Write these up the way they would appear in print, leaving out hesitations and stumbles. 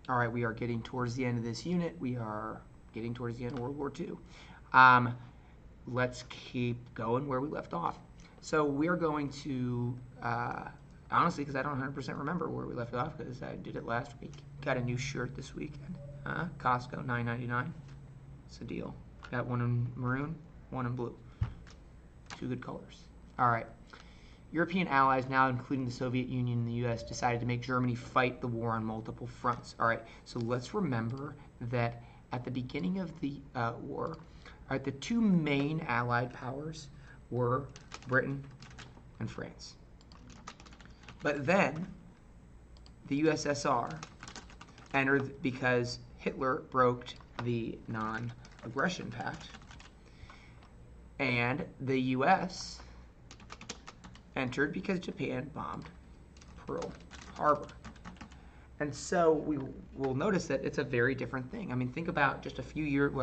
All right, we are getting towards the end of this unit. We are getting towards the end of World War II. Let's keep going where we left off. So we're going to, honestly, because I don't 100% remember where we left off because I did it last week. Got a new shirt this weekend. Costco, $9.99. It's a deal. Got one in maroon, one in blue. Two good colors. All right. European allies, now including the Soviet Union and the U.S., decided to make Germany fight the war on multiple fronts. All right, so let's remember that at the beginning of the war, all right, the two main allied powers were Britain and France. But then the USSR entered because Hitler broke the non-aggression pact, and the U.S. entered because Japan bombed Pearl Harbor. And so we will notice that it's a very different thing. I mean, think about just a few years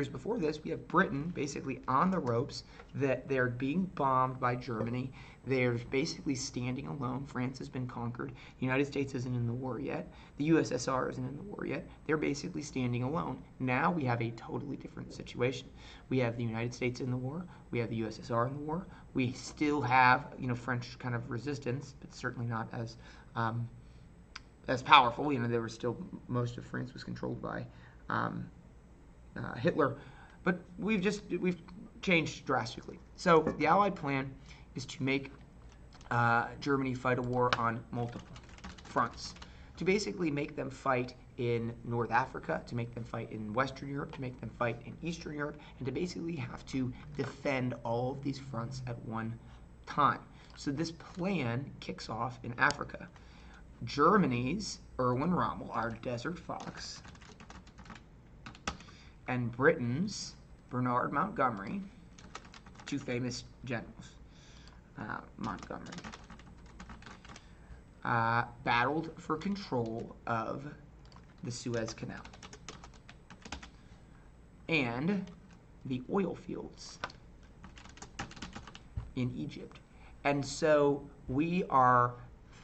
before this, we have Britain basically on the ropes, that they're being bombed by Germany. They're basically standing alone. France has been conquered. The United States isn't in the war yet. The USSR isn't in the war yet. They're basically standing alone. Now we have a totally different situation. We have the United States in the war. We have the USSR in the war. We still have, French kind of resistance, but certainly not as powerful. There was still, most of France was controlled by Hitler, but we've changed drastically. So the Allied plan is to make Germany fight a war on multiple fronts, to basically make them fight in North Africa, to make them fight in Western Europe, to make them fight in Eastern Europe, and to basically have to defend all of these fronts at one time. So this plan kicks off in Africa. Germany's Erwin Rommel, our Desert Fox, and Britain's Bernard Montgomery, two famous generals, Montgomery, battled for control of the Suez Canal and the oil fields in Egypt. And so we are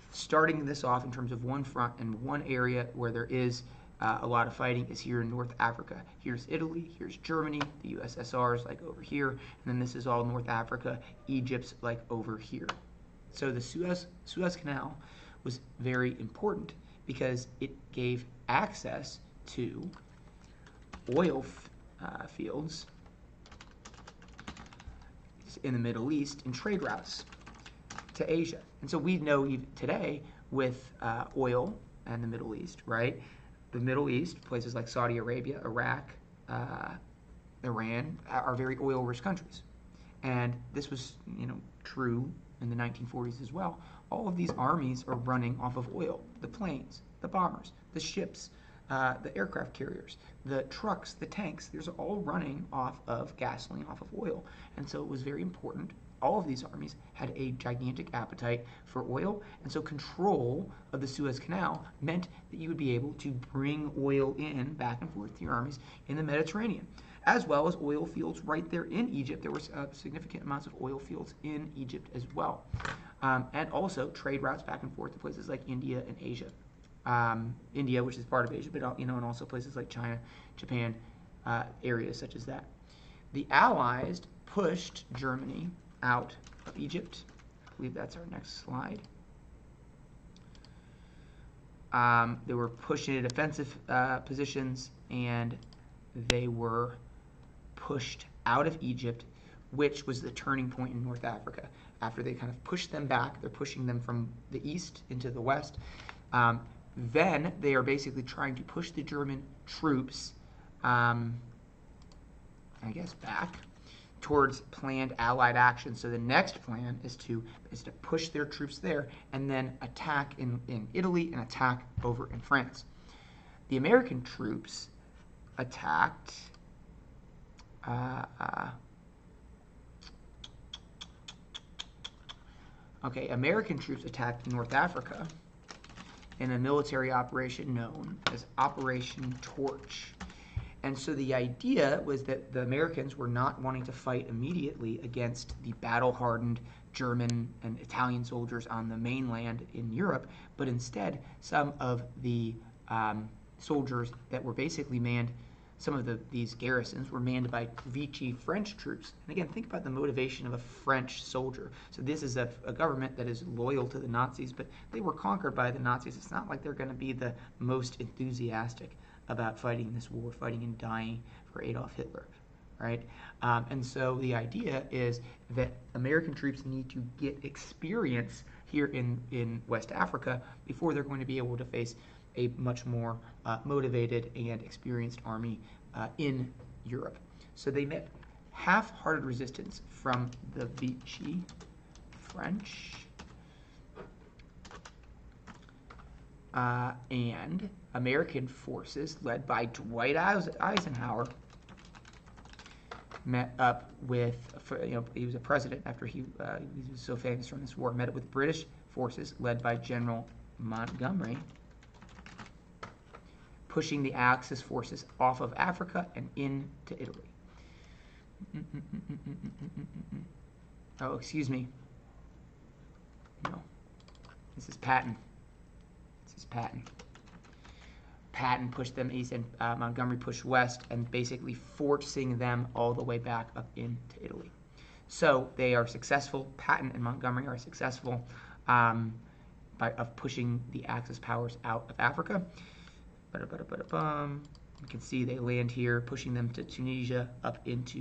starting this off in terms of one front, and one area where there is a lot of fighting is here in North Africa. Here's Italy, here's Germany, the USSR is like over here, and then this is all North Africa, Egypt's like over here. So the Suez Canal was very important because it gave access to oil fields in the Middle East and trade routes to Asia. And so we know even today with oil and the Middle East, right? The Middle East, places like Saudi Arabia, Iraq, Iran, are very oil-rich countries. And this was, true in the 1940s as well. All of these armies are running off of oil. The planes, the bombers, the ships, the aircraft carriers, the trucks, the tanks, these are all running off of gasoline, off of oil. And so it was very important. All of these armies had a gigantic appetite for oil, and so control of the Suez Canal meant that you would be able to bring oil in back and forth to your armies in the Mediterranean, as well as oil fields right there in Egypt. There were significant amounts of oil fields in Egypt as well, and also trade routes back and forth to places like India and Asia. India, which is part of Asia, but and also places like China, Japan, areas such as that. The Allies pushed Germany out of Egypt. I believe that's our next slide. They were pushed into defensive positions, and they were pushed out of Egypt, which was the turning point in North Africa. After they kind of pushed them back, they're pushing them from the east into the west. Then they are basically trying to push the German troops, back towards planned Allied action. So the next plan is to push their troops there and then attack in Italy and attack over in France. The American troops attacked American troops attacked North Africa in a military operation known as Operation Torch. And so the idea was that the Americans were not wanting to fight immediately against the battle-hardened German and Italian soldiers on the mainland in Europe, but instead some of the soldiers that were basically manned. Some of these garrisons were manned by Vichy French troops. And again, think about the motivation of a French soldier. So this is a government that is loyal to the Nazis, but they were conquered by the Nazis. It's not like they're going to be the most enthusiastic about fighting this war, fighting and dying for Adolf Hitler, right? And so the idea is that American troops need to get experience here in West Africa before they're going to be able to face a much more motivated and experienced army in Europe. So they met half-hearted resistance from the Vichy French and American forces led by Dwight Eisenhower met up with, he was a president after he was so famous from this war, met up with British forces led by General Montgomery, pushing the Axis forces off of Africa and into Italy. Oh, excuse me. No. This is Patton. Patton pushed them east and Montgomery pushed west, and basically forcing them all the way back up into Italy. So they are successful. Patton and Montgomery are successful of pushing the Axis powers out of Africa. You can see they land here, pushing them to Tunisia, up into